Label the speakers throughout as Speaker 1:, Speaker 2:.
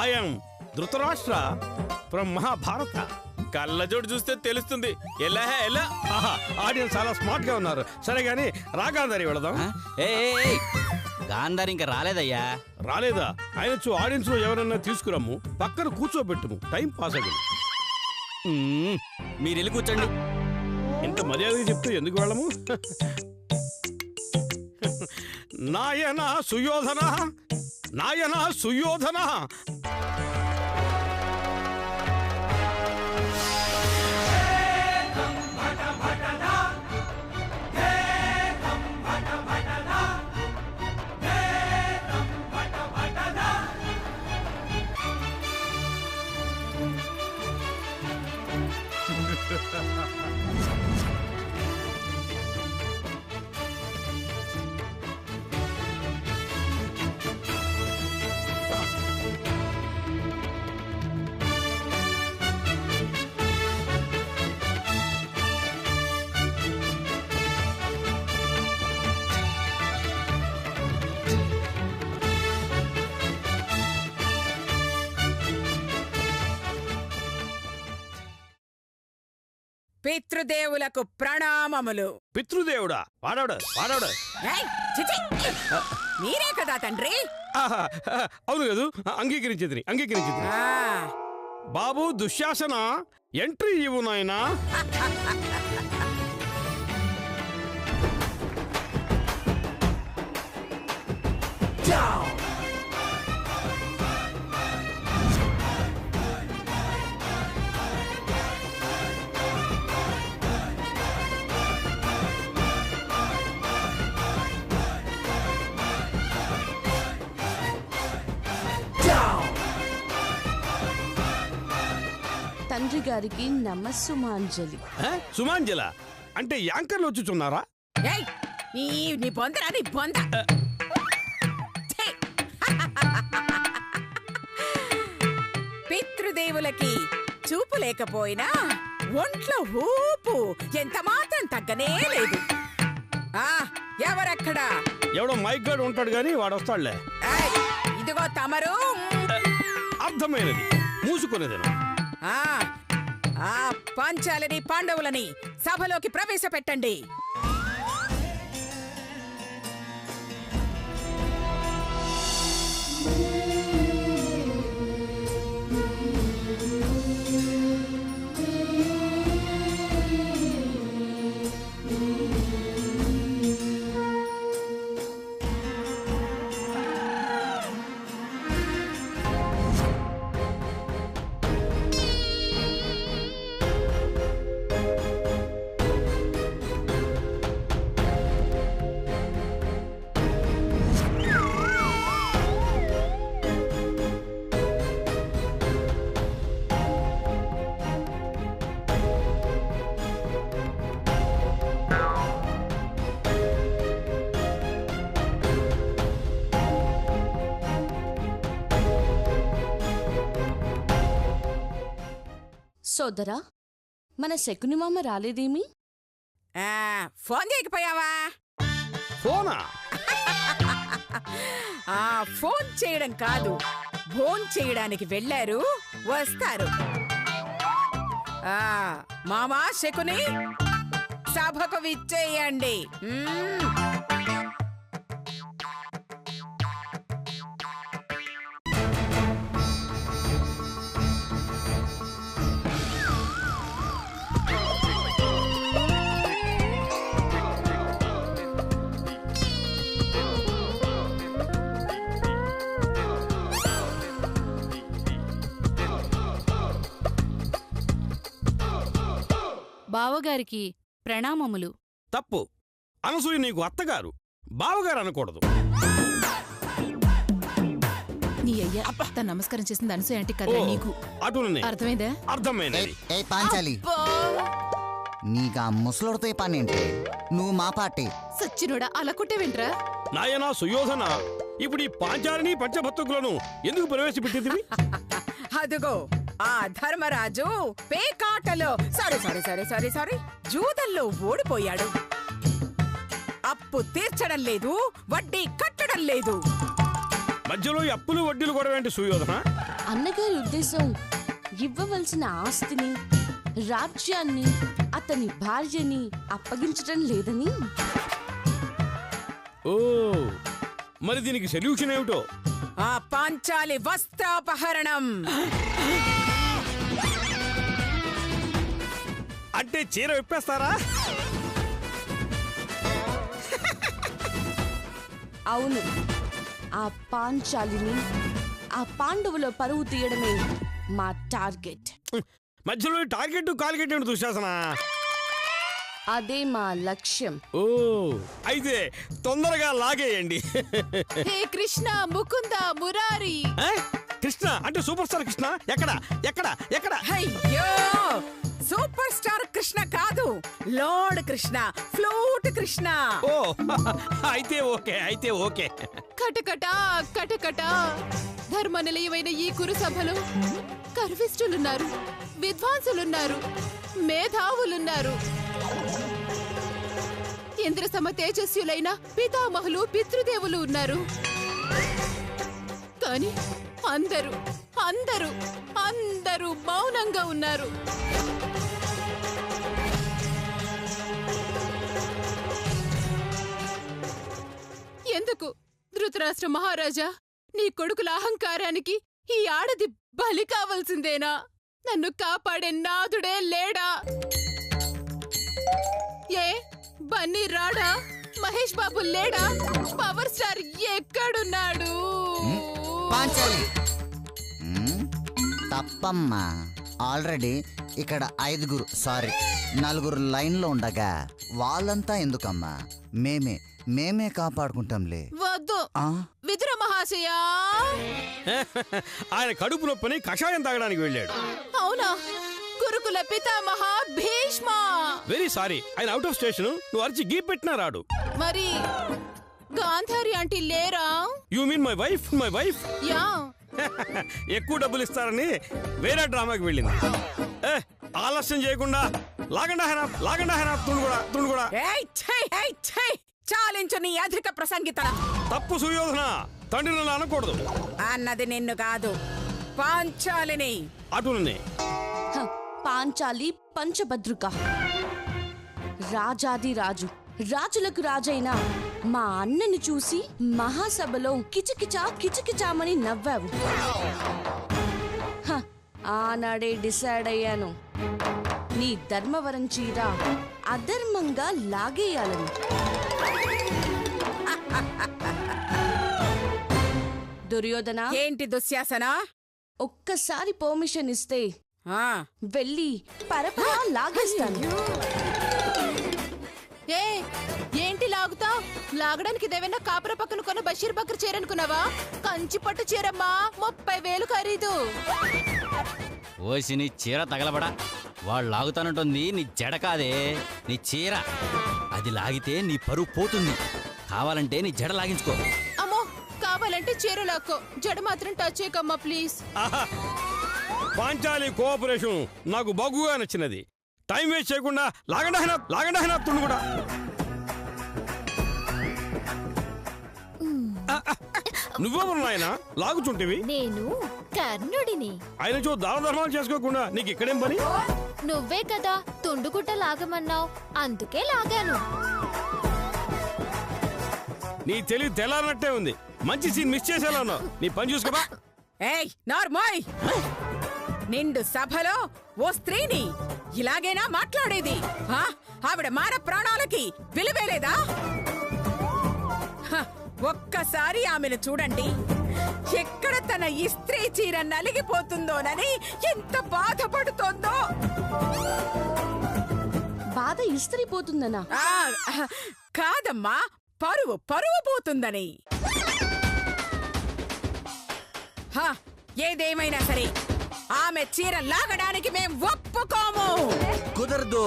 Speaker 1: I'm Dhritarashtra from Mahabharata.
Speaker 2: కళ్ళజోడు చూస్తే తెలుస్తుంది. ఎలా
Speaker 1: ఆడియన్స్ చాలా స్మార్ట్ గా ఉన్నారు. సరే గాని రా గాంధారి వెళదాం.
Speaker 3: గాంధారి ఇంకా రాలేదయ్యా.
Speaker 1: రాలేదా? ఆయన ఆడియన్స్ లో ఎవరన్నా తీసుకురమ్ము, పక్కన కూర్చోబెట్టుము, టైం పాస్ అవ్వదు.
Speaker 3: మీరు వెళ్ళి కూర్చోండి.
Speaker 1: ఇంత మర్యాదగా చెప్తూ ఎందుకు వెళ్ళము? నాయన సుయోధన, నాయన సుయోధన.
Speaker 4: పితృదేవులకు ప్రణామములు.
Speaker 1: పితృదేవుడా? వాడవడు వాడవడు.
Speaker 4: మీరే కదా తండ్రి?
Speaker 1: అవును కదూ, అంగీకరించేది అంగీకరించేది. బాబు దుశ్శాసన, ఎంట్రీ ఇవ్వు నాయనా.
Speaker 5: తండ్రి గారికి నమస్సుమాంజలి.
Speaker 1: సుమాంజల అంటే యాంకర్లు వచ్చుచున్నారా?
Speaker 4: నీ బొందరా నీ బొంద. పితృదేవులకి చూపు లేకపోయినా ఒంట్లో ఊపు ఎంత మాత్రం తగ్గనే లేదు. ఎవరక్కడా?
Speaker 1: ఎవడో మైక్ గార్డ్ ఉంటాడు గాని వాడు వస్తాడులే.
Speaker 4: ఇదిగో తమరు.
Speaker 1: అర్థమైనది, మూసుకునేదేనా?
Speaker 4: పాంచాలని పాండవులని సభలోకి ప్రవేశపెట్టండి.
Speaker 5: సోదరా, మన శకుని మామ రాలేదేమి?
Speaker 4: ఫోన్ చేయకపోయావా?
Speaker 1: ఫోనా?
Speaker 4: ఫోన్ చేయడం కాదు, ఫోన్ చేయడానికి వెళ్ళారు, వస్తారు. మామా శకుని, సభకు విచ్చేయండి.
Speaker 6: బావగారికి ప్రణామములు.
Speaker 1: తప్పు. అనసూయ నీకు అత్తగారు, బావగారు అనకూడదు.
Speaker 6: నీ అయ్యా తన నమస్కారం చేసింది అనసూయ అంటే కదా నీకు. అర్థమైందా?
Speaker 1: అర్థమైంది.
Speaker 7: పాంచాలి, నీకు ఆ ముసలుడితో పనేంటి? నువ్వు మా పార్టీ.
Speaker 6: సచ్చినోడా అలా కొట్టే వింట్రా?
Speaker 1: నాయనా సుయోధన, ఇప్పుడు ఈ పాంచాలిని పంచభత్తుకులను ఎందుకు ప్రవేశపెట్టింది?
Speaker 4: అదుగో ఆ ధర్మరాజు పేకాటలో సారీ జూదల్లో ఓడిపోయాడు. అప్పు తీర్చడం లేదు, వడ్డీ కట్టడం లేదు.
Speaker 1: మధ్యలో అప్పులు వడ్డీలు కూడా ఏంటి సుయోధన?
Speaker 5: అన్నగారి ఉద్దేశం ఇవ్వవలసిన ఆస్తిని, రాజ్యాన్ని, అతని భార్యని అప్పగించడం లేదని.
Speaker 1: ఓ, మరి దీనికి సొల్యూషన్ ఏమిటో?
Speaker 4: ఆ పాంచాలి వస్త్రాపహరణం.
Speaker 1: అంటే చీర విప్పేస్తారా?
Speaker 5: అవును, ఆ పాంచాలిని, ఆ పాండవుల పరువు తీయడమే మా టార్గెట్.
Speaker 1: మధ్యలో టార్గెట్ కాల్గెట్ ఏంటి దుశ్శాసన?
Speaker 5: అదే మా లక్ష్యం.
Speaker 1: ఓ, అయితే తొందరగా లాగేయండి.
Speaker 6: హే కృష్ణ, ముకుంద, మురారి.
Speaker 1: కృష్ణ అంటే సూపర్ స్టార్ కృష్ణ? ఎక్కడ ఎక్కడ ఎక్కడ?
Speaker 4: అయ్యో, సూపర్ స్టార్ కృష్ణ కాదు, లార్డ్ కృష్ణ, ఫ్లూట్ కృష్ణ.
Speaker 1: ఓ, అయితే ఓకే, అయితే ఓకే.
Speaker 6: కటకట కటకట. ధర్మ నిలయమైన ఈ కురు సభలో గర్విష్ఠులున్నారు, విద్వాంసులున్నారు, మేధావులున్నారు, ఇంద్ర సమ తేజస్యులైన పితామహులు, పితృదేవులు ఉన్నారు. కానీ అందరూ అందరూ అందరూ మౌనంగా ఉన్నారు. ఎందుకు ధృతరాష్ట్ర మహారాజా, నీ కొడుకుల అహంకారానికి ఈ ఆడది బలి కావాల్సిందేనా? నన్ను కాపాడే నాథుడే లేడా? ఏ బన్నీ రాడా? మహేష్ బాబు లేడా? పవర్ స్టార్ ఎక్కడున్నాడు?
Speaker 7: పాంచాలి తప్పమ్మా. ఆల్రెడీ ఇక్కడ 4 లైన్లో ఉండగా వాళ్ళంతా ఎందుకమ్మా? మేమే కాపాడుకుంటాంలే.
Speaker 6: వద్దు విదుర మహాశయా.
Speaker 1: ఆయన కడుపు నొప్పిని కషాయం తాగడానికి వెళ్ళాడు.
Speaker 6: అవునా? గురుకుల పితామహ భీష్మ.
Speaker 1: వెరీ సారీ, ఆయన అవుట్ ఆఫ్ స్టేషన్. నువ్వు అరిచి గీ పెట్టినా రాడు.
Speaker 6: మరి గాంధారి ఆంటీ లేరా?
Speaker 1: You mean my wife? My wife
Speaker 6: yeah.
Speaker 1: ఎక్కువ డబ్బులు ఇస్తారని వేరే డ్రామాకి వెళ్ళింది. ఆలస్యం చేయకుండా లాగండా తుండు కూడా.
Speaker 4: చాలించు నీ అధిక ప్రసంగితనం.
Speaker 1: తప్పు సుయోధన, తండ్రిని అనకూడదు.
Speaker 4: అన్నది నిన్ను కాదు, పాంచాలిని.
Speaker 1: అటునే
Speaker 5: పాంచాలి పంచభద్రుక, రాజాది రాజు, రాజులకు రాజైన మా అన్నని చూసి మహాసభలో కిచకిచామని నవ్వావు. ఆనాడే డిసైడ్ అయ్యాను, నీ ధర్మవరం చీర అధర్మంగా లాగేయాలని. దుర్యోధన,
Speaker 4: ఏంటి దుశ్శాసన?
Speaker 5: ఒక్కసారి పర్మిషన్ ఇస్తే వెళ్ళి పరపరా లాగేస్తాను.
Speaker 6: ఏంటి లాగుతావ్? లాగడానికి ఇదేమైనా కాపుర పక్కన కొన్న బషీర్ బకర్ చీర అనుకున్నావా? కంచి పట్టు చీరమ్మా, 30,000 ఖరీదు.
Speaker 3: ఓసి నీ చీర తగలబడా. వాళ్ళు లాగుతానంటుంది నీ జడ కాదే, నీ చీర. అది లాగితే నీ పరువు పోతుంది. కావాలంటే నీ జడ లాగించుకో.
Speaker 6: అమ్మో, కావాలంటే చీర లాక్కో, జడ మాత్రం టచ్ చేయకమ్మా ప్లీజ్.
Speaker 1: పాంచాలి కోఆపరేషన్ నాకు బాగుగా నచ్చినది. టైం వేస్ట్ చేయకుండా లాగండా తుండు కూడా. నువ్వెవరు నాయన లాగుచుంటివి?
Speaker 8: నేను కర్ణుడిని.
Speaker 1: ఆయన చూ దాన ధర్మాలు చేసుకోకుండా నీకు ఇక్కడేం పని?
Speaker 8: నువ్వే కదా తుండుగుట్ట లాగమన్నావు, అందుకే లాగాను.
Speaker 1: నీ తెలివి తెల్లారనట్టే ఉంది. మంచి సీన్ మిస్ చేసేలా ఉన్నావు. నీ పని చూసుకోబా.
Speaker 4: ఏయ్ నార్మోయ్, నిండు సభలో ఓ స్త్రీని ఇలాగేనా మాట్లాడేది? ఆవిడ మాన ప్రాణాలకి విలువేలేదా? ఒక్కసారి ఆమెను చూడండి. ఎక్కడ తన ఇస్త్రీ చీర నలిగిపోతుందోనని ఎంత బాధపడుతోందో.
Speaker 5: బాధ ఇస్త్రీ పోతుందనా?
Speaker 4: కాదమ్మా, పరువు పోతుందని. ఏదేమైనా సరే ఆమె చీర లాగడానికి మేం ఒప్పుకోము.
Speaker 7: కుదరదు.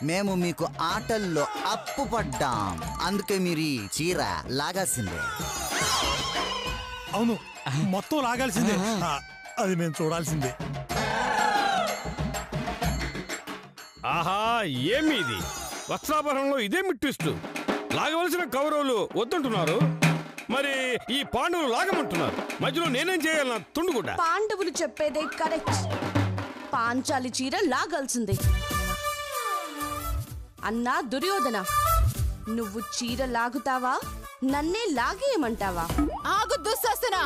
Speaker 7: మేము మీకు ఆటల్లో అప్పు పడ్డాం, అందుకే మీరు ఈ చీర లాగాల్సిందే.
Speaker 9: అవును, మొత్తం లాగాల్సిందే. అది మేము చూడాల్సిందే.
Speaker 1: ఆహా, ఏమి ఇది? వస్త్రాభరణంలో ఇదే మిట్టిస్తూ లాగవలసిన కౌరవులు వద్దంటున్నారు. మరి ఈ పాండవులు లాగమంటున్నారు, మధ్యలో నేనేం చేయాలన్నా తుండుగుడ్డ?
Speaker 5: పాండవులు చెప్పేదే కరెక్ట్. పాంచాలి చీర లాగాల్సిందే. అన్నా దుర్యోధన, నువ్వు చీర లాగుతావా, నన్నే లాగేయమంటావా?
Speaker 6: ఆగు దుశ్శాసన.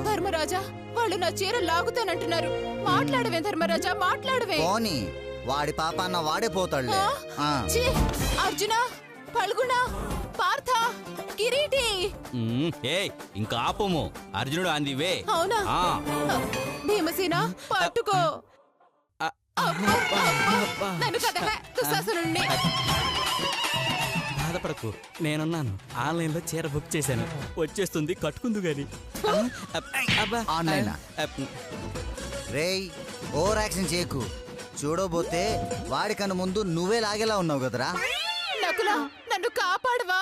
Speaker 6: ధర్మరాజా, వాళ్ళు నా చీర లాగుతానంటున్నారు. మాట్లాడవే ధర్మరాజా, మాట్లాడవే.
Speaker 7: పోనీ వాడి పాప అన్న వాడే పోతాడులే.
Speaker 6: ఛీ, అర్జున, ఫల్గుణ, పార్థ, కిరీటి.
Speaker 3: ఇంకా ఆపము. అర్జునుడు అందివే.
Speaker 6: అవునా? భీమసేన, పట్టుకో. నన్ను కదా దుశ్శాసనుణ్ణి.
Speaker 3: బాధపడకు, నేనున్నాను. ఆన్లైన్ లో చీర బుక్ చేశాను, వచ్చేస్తుంది, కట్టుకుందు గాని.
Speaker 7: ఆన్లైన్ రేయ్, ఓవర్ యాక్షన్ చేయకు. చూడబోతే వాడికన్నా ముందు నువ్వే లాగేలా ఉన్నావు కదరా.
Speaker 6: నకులా, నన్ను కాపాడవా?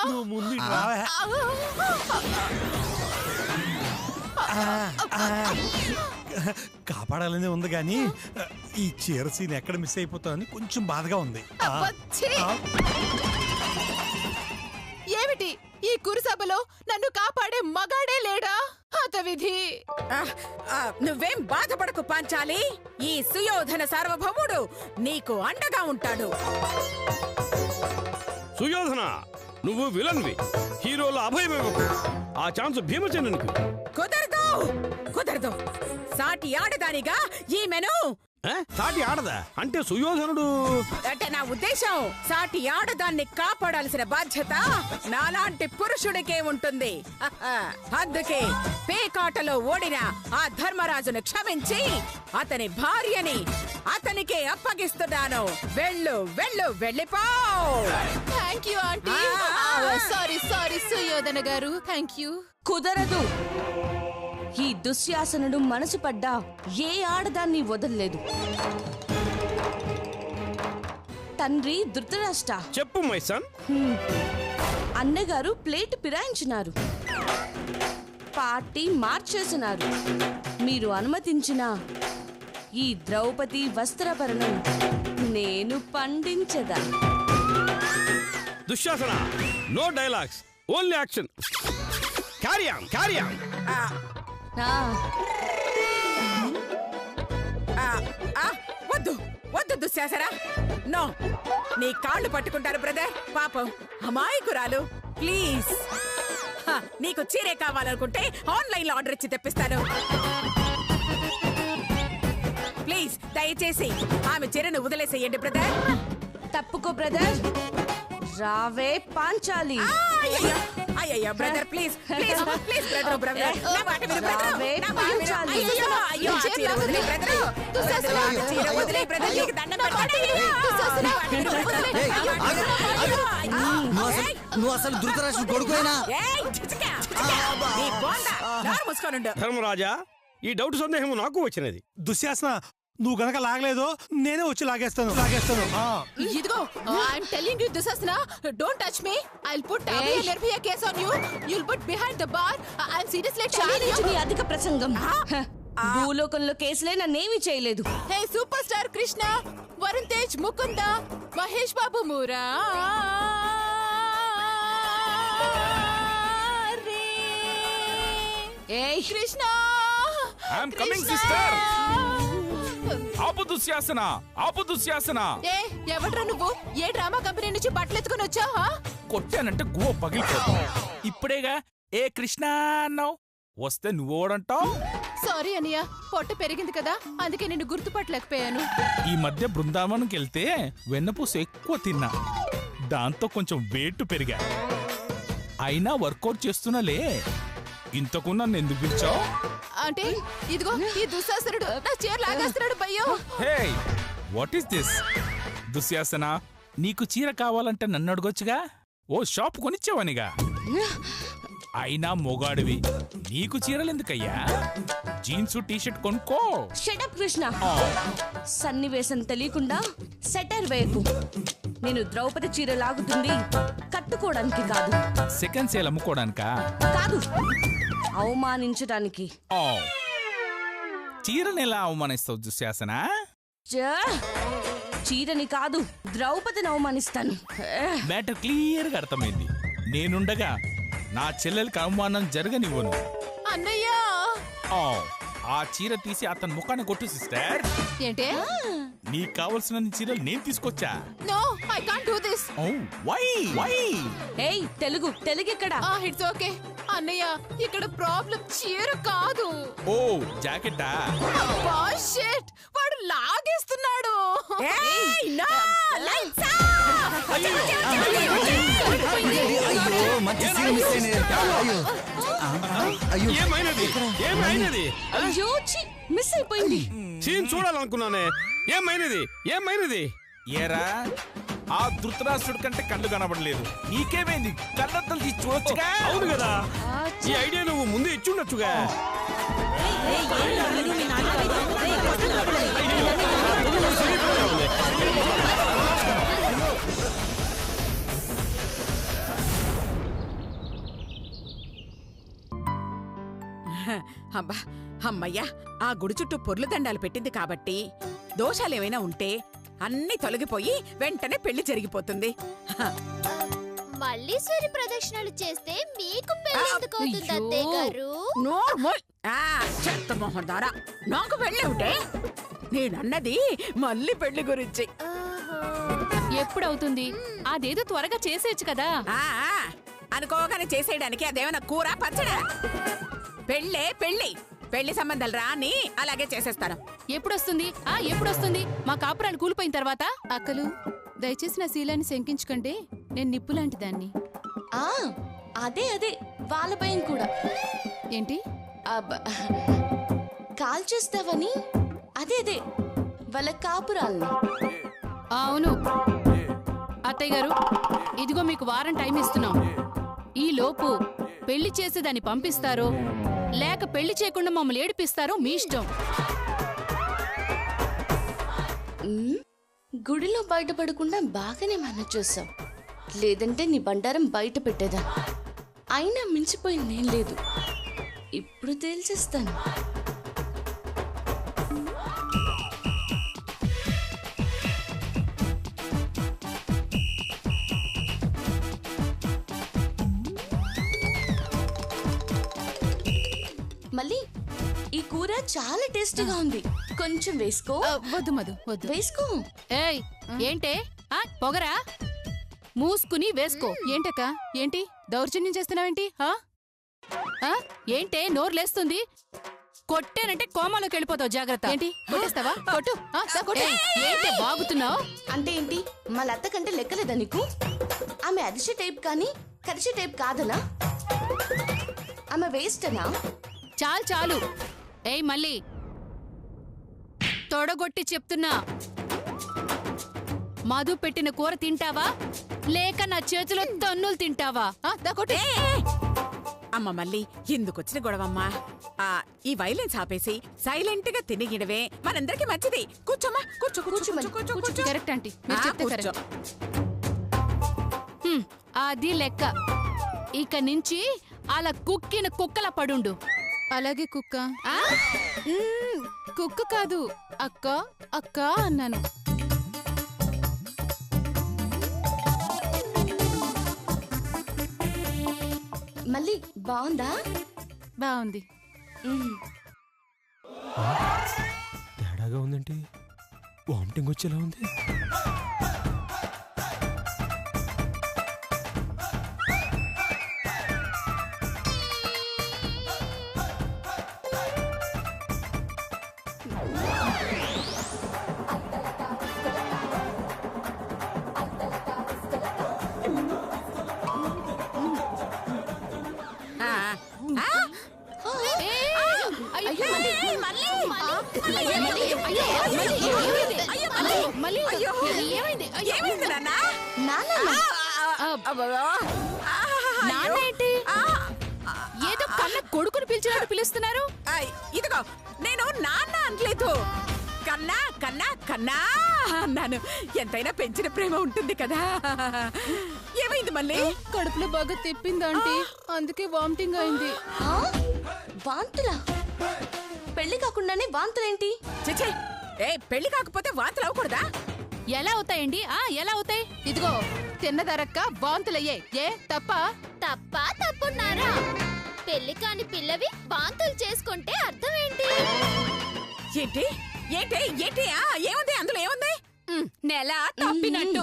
Speaker 9: కాపాడాలనే ఉంది గాని ఈ చీర సీన్ ఎక్కడ మిస్ అయిపోతానని కొంచెం బాధగా ఉంది.
Speaker 6: ఏమిటి ఈ కురుసభలో నన్ను కాపాడే మగాడే లేడా? హతవిధి.
Speaker 4: నువ్వేం బాధపడకు పాంచాలి, ఈ సుయోధన సార్వభౌముడు నీకు అండగా ఉంటాడు.
Speaker 1: సుయోధన, నువ్వు విలన్వి, హీరోల అభయమేమకు. ఆ ఛాన్స్ భీమసేనునికి.
Speaker 4: కుదరదు, కుదరదు. సాటి ఆడదానిగా ఈమెను.
Speaker 1: సాటి ఆడదా అంటే సుయోధనుడు
Speaker 4: అంటే నా ఉద్దేశం, సాటి ఆడదాన్ని కాపాడాల్సిన బాధ్యత నాలాంటి పురుషుడికే ఉంటుంది. అందుకే పేకాటలో ఓడిన ఆ ధర్మరాజును క్షమించి అతని భార్యని అతనికే అప్పగిస్తున్నాను. వెళ్ళు వెళ్ళు, వెళ్ళిపో.
Speaker 6: Thank you aunty. Sorry sorry Suyodhana గారు, థ్యాంక్ యూ.
Speaker 5: కుదరదు. ఈ దుశ్శాసనుడు మనసు పడ్డా ఏ ఆడదాన్ని వదల్లేదు. తండ్రి ధృతరాష్ట్ర,
Speaker 1: చెప్పు మైసన్.
Speaker 5: అన్నగారు ప్లేట్ పిరాయించినారు, పార్టీ మార్చేసినారు. మీరు అనుమతించిన ఈ ద్రౌపది వస్త్రభరణం నేను పండించదా.
Speaker 1: Dushasana, no dialogues, only action. Carry on, carry on.
Speaker 4: వద్దు వద్దు దుశ్శాసన, నో. నీ కాళ్ళు పట్టుకుంటారు బ్రదర్, పాపం అమాయకురాలు. ప్లీజ్, నీకు చీరే కావాలనుకుంటే ఆన్లైన్ లో ఆర్డర్ ఇచ్చి తెప్పిస్తాను. ప్లీజ్ దయచేసి ఆమె చీరను వదిలేసేయండి బ్రదర్.
Speaker 5: తప్పుకో బ్రదర్. రావే పాంచాలి.
Speaker 4: అయ్యయ్యో brother, please please please brother, brother నా మాట విను బ్రదర్. నా మాట విను. అయ్యో అయ్యో, ఆ చీర వదిలే బ్రదర్. చీర వదిలే బ్రదర్, నీకు దండం పెడతాను.
Speaker 7: నువ్వు అసలు ధృతరాష్ట్రుడు కొడుకునేనా?
Speaker 1: ధర్మరాజా, ఈ డౌట్ సందేహం నాకు వచ్చినది.
Speaker 9: దుశ్శాసన, నువ్వు గనక లాగలేదో నేనే వచ్చి లాగేస్తాను.
Speaker 6: ఇదిగో, I'm telling you Dushasana, don't touch me. I'll put away Nirbhaya case on you. You'll put behind the bar. I'm seriously telling you.
Speaker 5: నీ అధిక ప్రసంగం. భూలోకంలో కేసులే నన్నేమీ చేయలేదు.
Speaker 6: Hey super star Krishna, Varun Tej, Mukunda, Mahesh Babu మూరా.
Speaker 5: ఏయ్
Speaker 6: కృష్ణ,
Speaker 2: ఐఎమ్ కమింగ్ సిస్టర్. ఆపు దుశ్శాసన, ఆపు దుశ్శాసన.
Speaker 6: ఏ ఎవడ్రా నువ్వు? ఏ డ్రామా కంపెనీ నుంచి బట్టలు ఎత్తుకుని వచ్చావా?
Speaker 2: కొట్టానంటే గువ్వ పగిలిపోతా. ఇప్పుడేగా ఏ కృష్ణ అన్నావు, వస్తే నువ్వు ఓడంటావు.
Speaker 6: సారీ అనియా, పొట్ట పెరిగింది కదా, అందుకే నిన్ను గుర్తుపట్టలేకపోయాను.
Speaker 2: ఈ మధ్య బృందావనంకి వెళ్తే వెన్నపూస ఎక్కువ తిన్నా, దాంతో కొంచెం వెయిట్ పెరిగా. అయినా వర్కౌట్ చేస్తున్నాలే. ఇంతకు నన్ను ఎందుకు పిలిచావు?
Speaker 6: అంటే ఇదిగో ఈ దుశ్శాసనుడు నా చీర లాగేస్తున్నాడు భయ్యో.
Speaker 2: హే, వాట్ ఈస్ దిస్? దుశ్శాసన, నీకు చీర కావాలంటే నన్ను అడగొచ్చుగా. ఓ షాప్ కొనిచ్చావనిగా. అయినా మొగాడివి, నీకు చీరలు ఎందుకయ్యా? జీన్స్ టీషర్ట్ కొనుక్కో.
Speaker 5: షటప్ కృష్ణ, సన్నివేశం తెలియకుండా సెటర్ వేయకు. నేను ద్రౌపది చీర లాగుతుంది కట్టుకోవడానికి కాదు.
Speaker 2: సెకండ్ సేల్ అమ్ముకోవడానికా?
Speaker 5: కాదు, అవమానించడానికి.
Speaker 2: చీరని ఎలా అవమానిస్తావు దుశ్శాసన?
Speaker 5: చీరని కాదు, ద్రౌపదిని అవమానిస్తాను.
Speaker 2: మ్యాటర్ క్లియర్ గా అర్థమైంది. నేనుండగా నా చెల్లెలకి అవమానం జరగనివ్వను.
Speaker 6: అన్నయ్య
Speaker 2: ఆ, ఆ చీర తీసి అతని ముఖాన్ని కొట్టు సిస్టర్.
Speaker 6: ఏంటే
Speaker 2: నీకు కావలసిన చీరలు నేను తీసుకొచ్చా.
Speaker 6: No I can't do this.
Speaker 2: Oh why why
Speaker 5: ఏయ్ తెలుగు ఇక్కడ
Speaker 6: ఇట్స్ ఓకే అన్నయ్య, ఇక్కడ ప్రాబ్లం చీర కాదు.
Speaker 2: ఓ జాకెట్టా?
Speaker 6: అబ్బా షిట్, వాడు లాగేస్తున్నాడు.
Speaker 4: ఏయ్, no! Lights out!
Speaker 7: అయ్యో మంచి సీన్ మిస్ అయినది. అయ్యో అయ్యో
Speaker 1: ఏమైనది ఏమైనది
Speaker 5: అయ్యో ఛీ, మిస్ అయిపోయింది.
Speaker 1: సీన్ చూడాలనుకున్నానే. ఏమైనది
Speaker 2: ఏరా, ఆ ధృతరాష్ట్రుడి కంటే కళ్ళు కనబడలేదు, నీకేమైంది? కళ్ళద్దలు తీసి చూడొచ్చుగా.
Speaker 1: అవును కదా, ఈ ఐడియా నువ్వు ముందు ఇచ్చుండొచ్చుగా.
Speaker 4: అబ్బా అమ్మయ్యా, ఆ గుడి చుట్టూ పొర్లు దండాలు పెట్టింది కాబట్టి దోషాలేమైనా ఉంటే అన్ని తొలగిపోయి వెంటనే పెళ్లి జరిగిపోతుంది.
Speaker 8: మళ్ళీ సూర్య ప్రదక్షిణలు చేస్తే మీకు పెళ్ళెందుకు అవుతుంది అత్తయ్య గారు?
Speaker 4: నోర్మల్ చెత్త మొహం దారా, నాకు పెళ్ళేమిటే? నేనన్నది మళ్ళీ పెళ్లి గురించి.
Speaker 6: ఎప్పుడవుతుంది? అదేదో త్వరగా చేసేయచ్చు కదా.
Speaker 4: ఆ అనుకోగానే చేసేయడానికి అదేమైనా కూర పచ్చడా? పెళ్ళే పెళ్లి, పెళ్లి సంబంధాలు రాని అలాగే చేసేస్తాను.
Speaker 6: ఎప్పుడొస్తుంది? ఎప్పుడొస్తుంది? మా కాపురాలు కూలిపోయిన తర్వాత. అక్కలు దయచేసి నా శీలాన్ని శంకించుకంటే, నేను నిప్పు లాంటి దాన్ని.
Speaker 5: అదే వాళ్ళ భయం కూడా.
Speaker 6: ఏంటి?
Speaker 5: కాల్ చేస్తావని అదే వాళ్ళ కాపురాలను.
Speaker 6: అవును అత్తయ్య గారు, ఇదిగో మీకు వారం టైం ఇస్తున్నాం. ఈ లోపు పెళ్లి చేసేదాన్ని పంపిస్తారో లేక పెళ్లి చేయకుండా మమ్మల్ని ఏడిపిస్తారో మీ ఇష్టం.
Speaker 5: గుడిలో బయటపడకుండా బాగానే మేనేజ్ చేసాం, లేదంటే నీ బండారం బయట పెట్టేదా. అయినా మించిపోయిందేం లేదు, ఇప్పుడు తేల్చేస్తాను. మళ్ళీ ఈ కూర చాలా టేస్టీగా ఉంది, కొంచెం వేసుకో.
Speaker 6: వద్దు మధు వద్దు.
Speaker 5: వేసుకో.
Speaker 6: ఏయ్ ఏంటే పొగరా? మూసుకుని వేసుకో. ఏంటక్క, ఏంటి దౌర్జన్యం చేస్తున్నావేంటి? ఏంటే నోరు లేస్తుంది? కొట్టేనంటే కోమాలోకి వెళ్ళిపోతావు, జాగ్రత్త. ఏంటి కొట్టేస్తావా? కొట్టు. ఏంటి బాగుతున్నావు?
Speaker 5: అంటే ఏంటి, మా లత్త కంటే లెక్కలేదా నీకు? ఆమె అరిసె టైప్ కానీ కరిసె టైప్ కాదనా? ఆమె వేస్టనా?
Speaker 6: చాలు. ఏయ్ మళ్ళీ తొడగొట్టి చెప్తున్నా, మధు పెట్టిన కూర తింటావా లేక నా చేతిలో తన్నులు తింటావా?
Speaker 4: అమ్మ మళ్ళీ ఎందుకొచ్చిన గొడవమ్మా? ఈ వైలెన్స్ ఆపేసి సైలెంట్ గా తినిగిడవే మనందరికి మంచిది. కూర్చోమ్మా, కూర్చో.
Speaker 6: కరెక్ట్ ఆంటీ, మీరు చెప్తే కరెక్ట్. అది లెక్క. ఇక నుంచి అలా కుక్కిన కుక్కల పడుండు. అలాగే కుక్క. కుక్క కాదు అక్క, అక్క అన్నాను.
Speaker 5: మళ్ళీ బాగుందా?
Speaker 6: బాగుంది.
Speaker 9: తేడాగా ఉందేంటి? వామిటింగ్ వచ్చేలా ఉంది.
Speaker 6: ఏదో కన్న కొడుకుని పిలిచినట్టు పిలుస్తున్నారు.
Speaker 4: ఇదిగో నేను నాన్న అనలేదు, కన్నా కన్నా కన్నా అన్నాను. ఎంతైనా పెంచిన ప్రేమ ఉంటుంది కదా. ఏమైంది మళ్ళీ?
Speaker 6: కడుపులో బాగా తెప్పిందంటే అందుకే వామిటింగ్ అయింది.
Speaker 5: వాంతులా? పెళ్లి కాకుండానే వాంతులేంటి?
Speaker 4: చిచ్చే, పెళ్లి కాకపోతే వాంతులు అవ్వకూడదా?
Speaker 6: ఎలా అవుతాయండి? ఎలా అవుతాయి? ఇదిగో తిన్నదరక్క వాంతులయ్యే. తప్ప
Speaker 8: తప్ప తప్పున్నారా? పెళ్లి కాని పిల్లవి వాంతులు చేసుకుంటే అర్థం ఏంటి?
Speaker 4: ఏంటి ఏంటి ఏంటి ఏముంది అందులో ఏముంది?
Speaker 6: నెల తప్పినట్టు.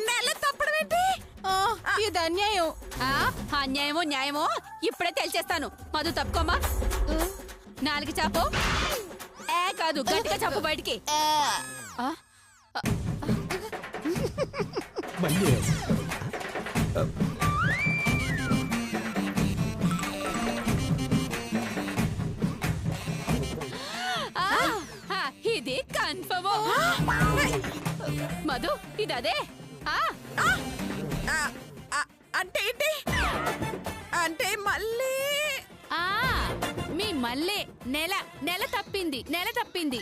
Speaker 4: నెల తప్పడం ఏంటి?
Speaker 6: ఇది అన్యాయం. అన్యాయమో న్యాయమో ఇప్పుడే తెలిచేస్తాను. మధు తప్పుకోమా. 4 చాపు. కాదు గట్టిగా చాపు బయటికి. ఇది కన్ఫర్మ్. మధు ఇది అదే.
Speaker 4: అంటే ఏంటి? అంటే మళ్ళీ
Speaker 6: మీ మళ్ళీ నెల తప్పింది.